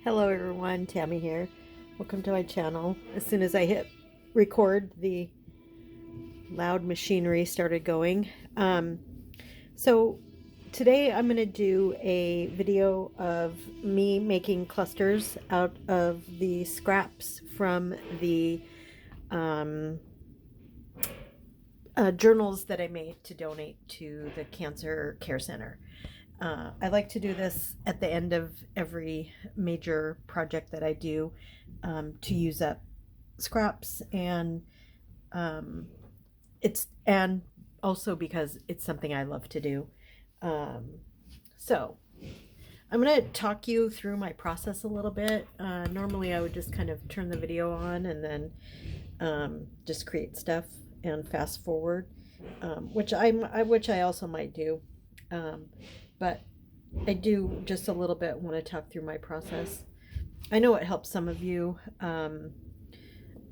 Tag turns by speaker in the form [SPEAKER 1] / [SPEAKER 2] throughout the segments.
[SPEAKER 1] Hello everyone, Tammy here. Welcome to my channel. As soon as I hit record, the loud machinery started going. Um, so today I'm going to do a video of me making clusters out of the scraps from the um, journals that I made to donate to the Cancer Care Center. I like to do this at the end of every major project that I do to use up scraps um, and also because it's something I love to do. Um, so I'm going to talk you through my process a little bit. Normally I would just kind of turn the video on and then just create stuff and fast forward, which I also might do. Um, but I do just a little bit want to talk through my process. I know it helps some of you,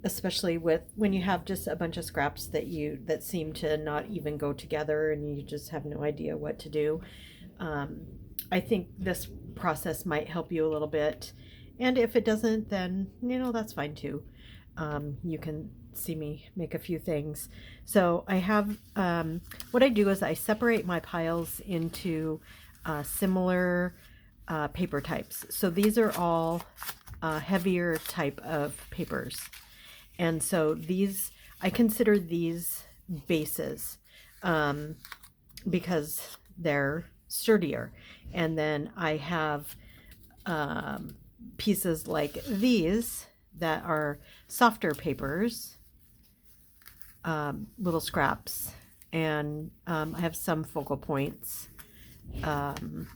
[SPEAKER 1] especially with when you have just a bunch of scraps that seem to not even go together and you just have no idea what to do. Um, I think this process might help you a little bit, and if it doesn't, then that's fine too. You can see me make a few things. So I have what I do is I separate my piles into similar paper types. So these are all heavier type of papers. And so I consider these bases um, because they're sturdier. And then I have pieces like these that are softer papers, little scraps, and I have some focal points um,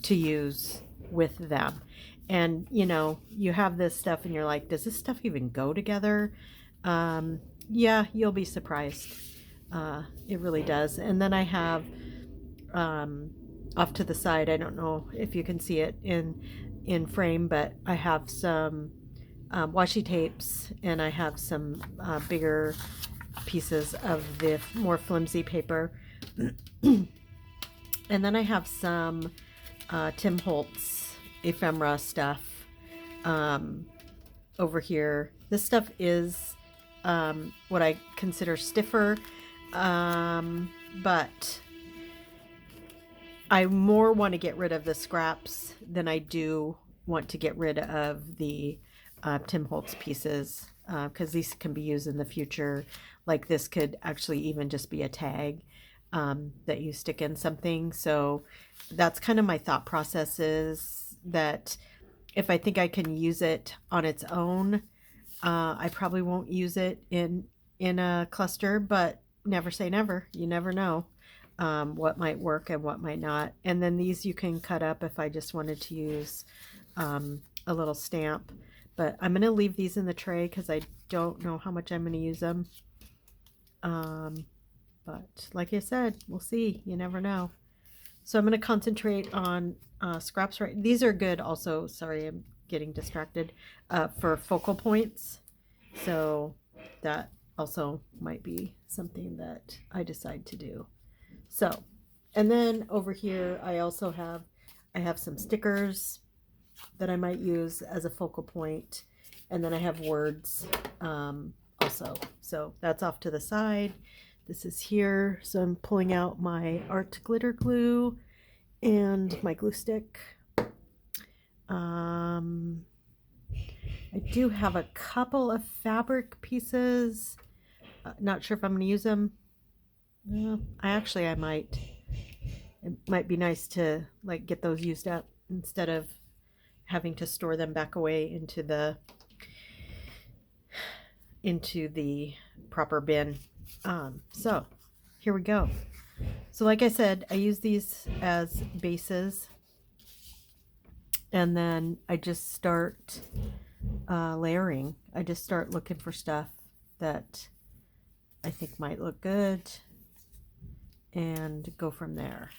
[SPEAKER 1] to use with them. And you have this stuff and you're like, does this stuff even go together? Yeah, you'll be surprised. It really does. And then I have um, off to the side, I don't know if you can see it in frame, but I have some washi tapes and I have some bigger pieces of the more flimsy paper. And then I have some Tim Holtz ephemera stuff um, over here. This stuff is what I consider stiffer, but I more want to get rid of the scraps than I do want to get rid of the Tim Holtz pieces because these can be used in the future. Like this could actually even just be a tag that you stick in something. So that's kind of my thought process is that if I think I can use it on its own, I probably won't use it in a cluster, but never say never. You never know what might work and what might not. And then these you can cut up if I just wanted to use a little stamp. But I'm going to leave these in the tray because I don't know how much I'm going to use them. But like I said, we'll see. You never know. So I'm going to concentrate on scraps. Right, these are good also. Sorry, I'm getting distracted for focal points. So that also might be something that I decide to do. So, and then over here I have some stickers that I might use as a focal point, and then I have words also. So that's off to the side. This is here. So I'm pulling out my art glitter glue and my glue stick. I do have a couple of fabric pieces. Not sure if I'm going to use them. I might. It might be nice to like get those used up instead of having to store them back away into the proper bin. So here we go. So like I said, I use these as bases, and then I just start layering. I just start looking for stuff that I think might look good and go from there.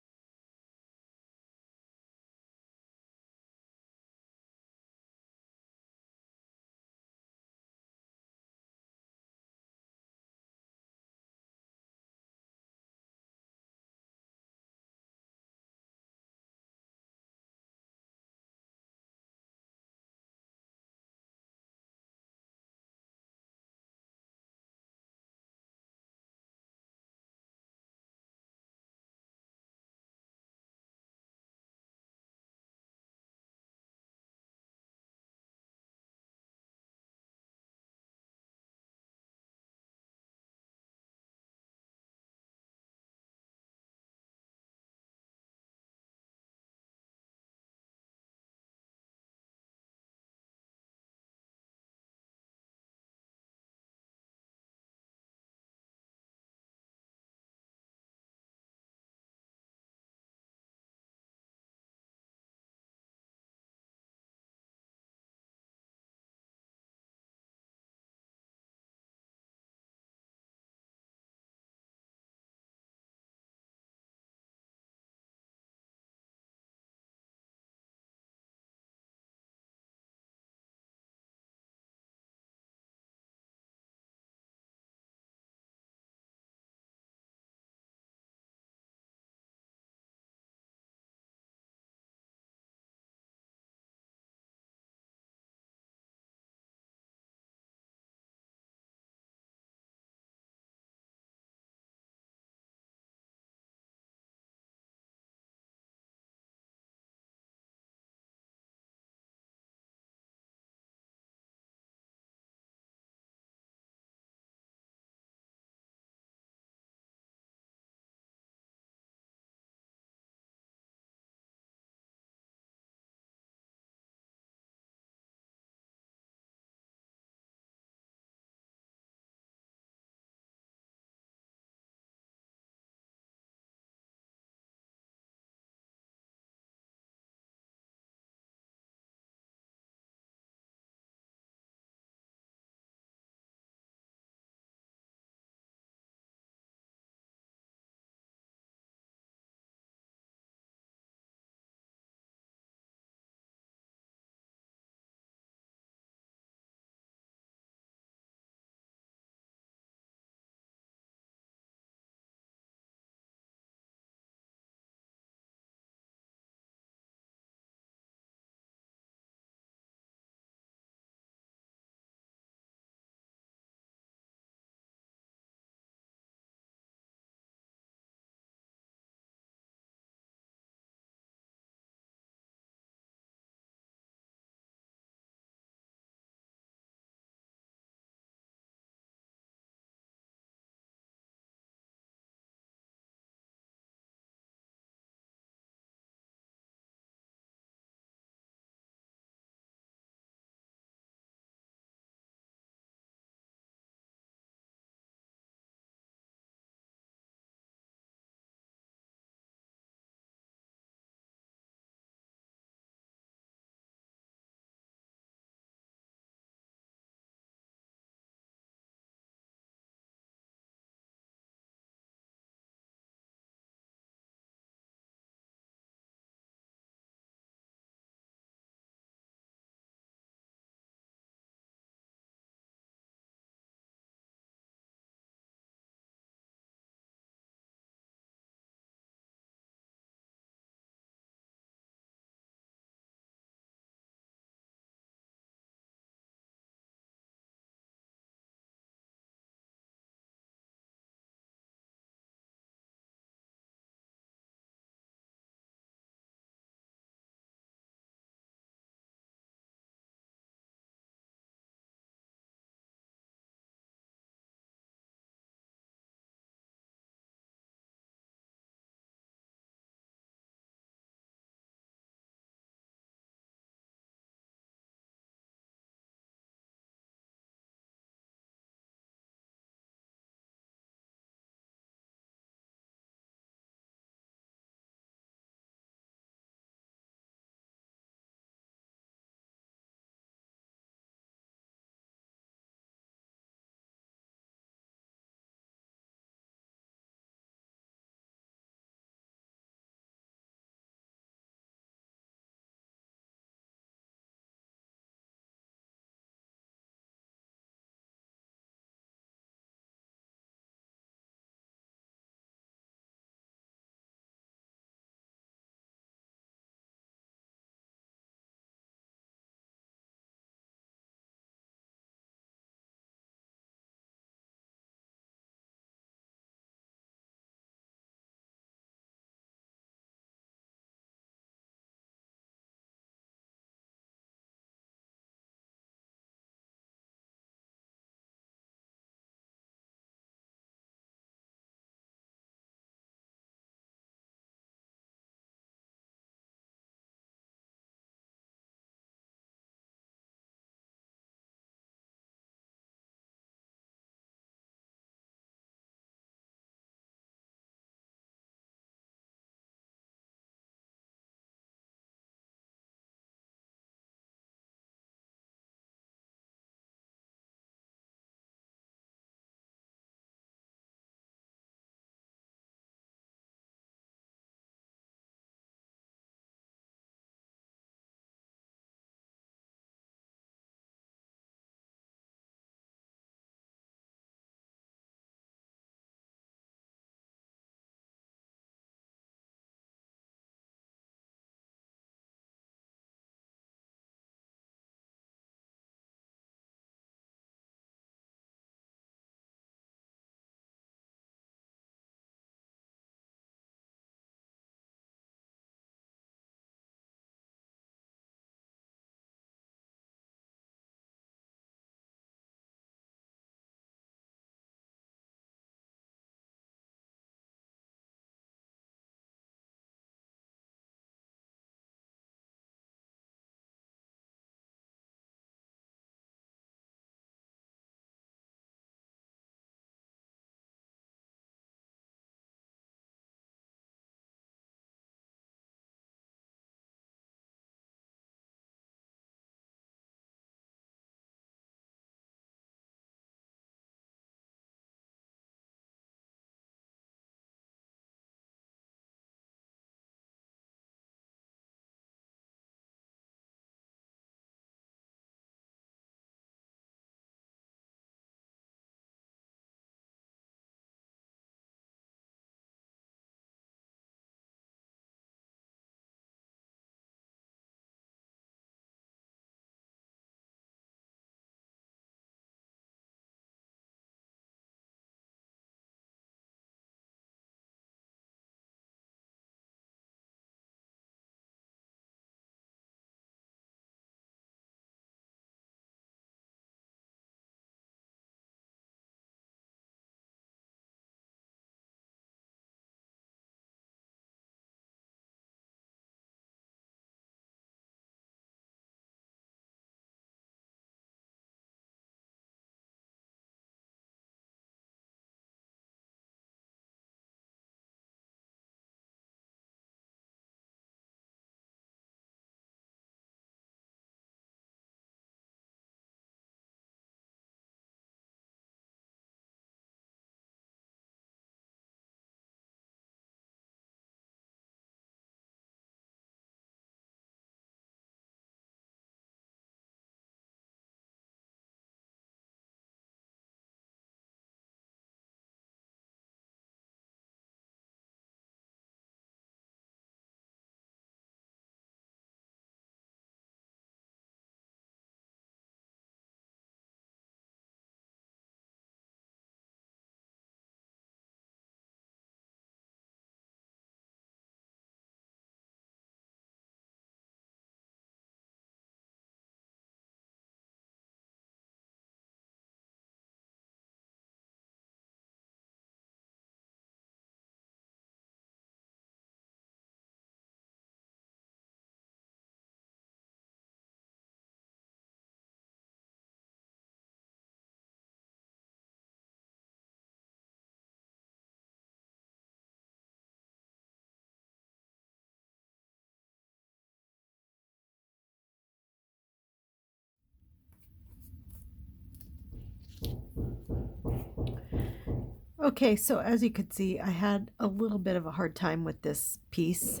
[SPEAKER 1] Okay, so as you could see, I had a little bit of a hard time with this piece.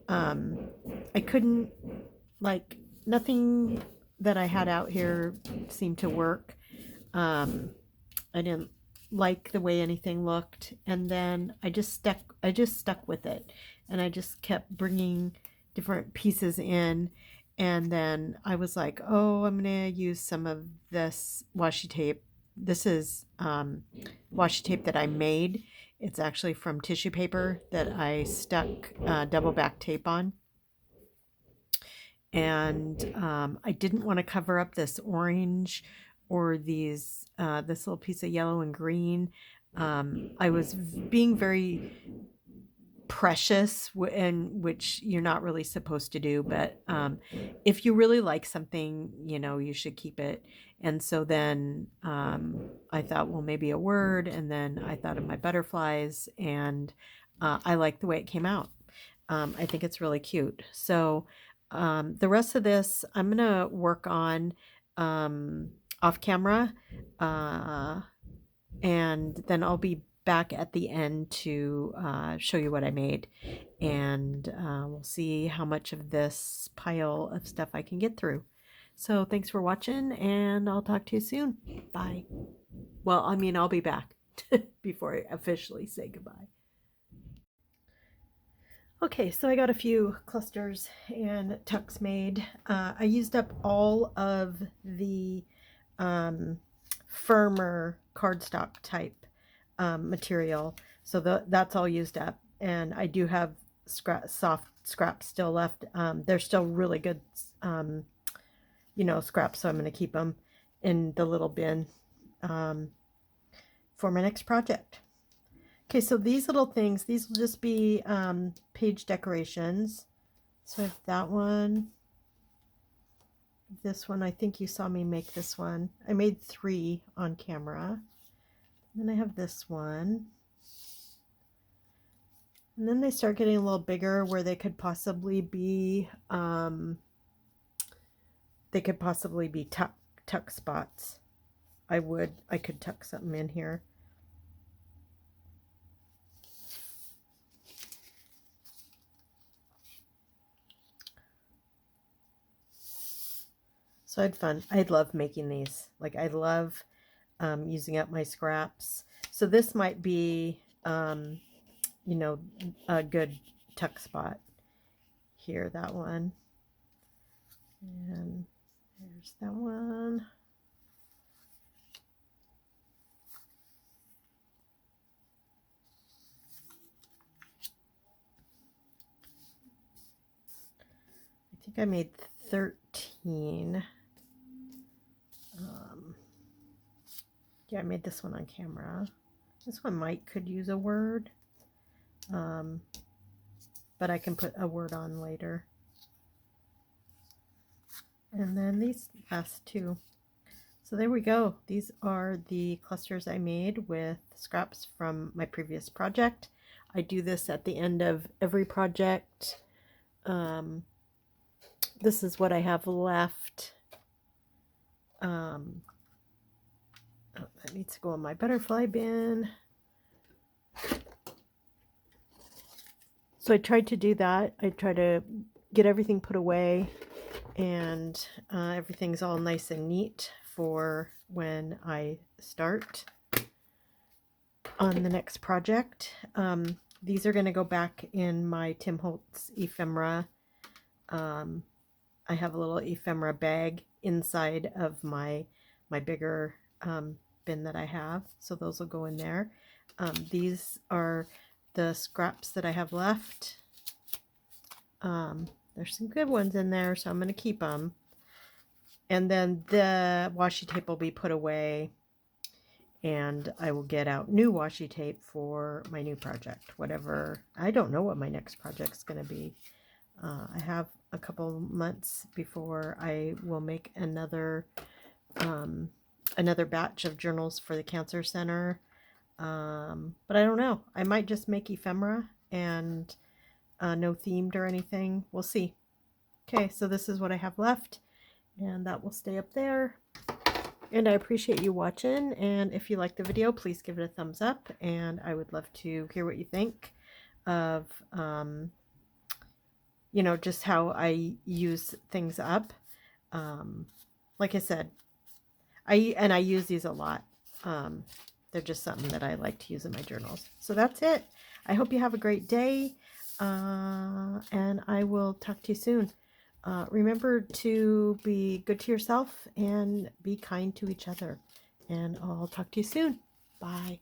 [SPEAKER 1] Um, I couldn't, like, nothing that I had out here seemed to work. Um, I didn't like the way anything looked, and then I just stuck with it, and I just kept bringing different pieces in, and then I was like, oh, I'm gonna use some of this washi tape. This is washi tape that I made. It's actually from tissue paper that I stuck double back tape on, and I didn't want to cover up this orange or these this little piece of yellow and green. I was being very precious, and which you're not really supposed to do, but if you really like something, you know, you should keep it. And so then I thought, well, maybe a word, and then I thought of my butterflies, and I like the way it came out. I think it's really cute. So the rest of this I'm gonna work on off camera, uh, and then I'll be back at the end to show you what I made, and we'll see how much of this pile of stuff I can get through. So thanks for watching, and I'll talk to you soon. Bye. Well, I mean, I'll be back before I officially say goodbye. Okay, so I got a few clusters and tucks made. I used up all of the um, firmer cardstock type material, so that's all used up. And I do have soft scraps still left. They're still really good, you know, scraps, so I'm going to keep them in the little bin for my next project. Okay, so these little things, these will just be page decorations. So I have that one. This one, I think you saw me make this one. I made 3 on camera. Then I have this one. And then they start getting a little bigger where they could possibly be tuck spots. I could tuck something in here. So I had fun. I love making these. Like, I love using up my scraps. So this might be, you know, a good tuck spot here, that one. And there's that one. I think I made 13. Yeah, I made this one on camera. This one could use a word, but I can put a word on later. And then these last 2. So there we go. These are the clusters I made with scraps from my previous project. I do this at the end of every project. This is what I have left. Oh, that needs to go in my butterfly bin. So I tried to do that. I try to get everything put away, and everything's all nice and neat for when I start on the next project. These are going to go back in my Tim Holtz ephemera. I have a little ephemera bag inside of my bigger bin that I have, so those will go in there. These are the scraps that I have left. There's some good ones in there, so I'm going to keep them. And then the washi tape will be put away, and I will get out new washi tape for my new project. Whatever, I don't know what my next project's going to be. I have a couple months before I will make another batch of journals for the Cancer Center. But I don't know. I might just make ephemera and no themed or anything. We'll see. Okay, so this is what I have left, and that will stay up there. And I appreciate you watching. And if you like the video, please give it a thumbs up. And I would love to hear what you think of, you know, just how I use things up. Like I said, I use these a lot. They're just something that I like to use in my journals. So that's it. I hope you have a great day, and I will talk to you soon. Remember to be good to yourself and be kind to each other. And I'll talk to you soon. Bye.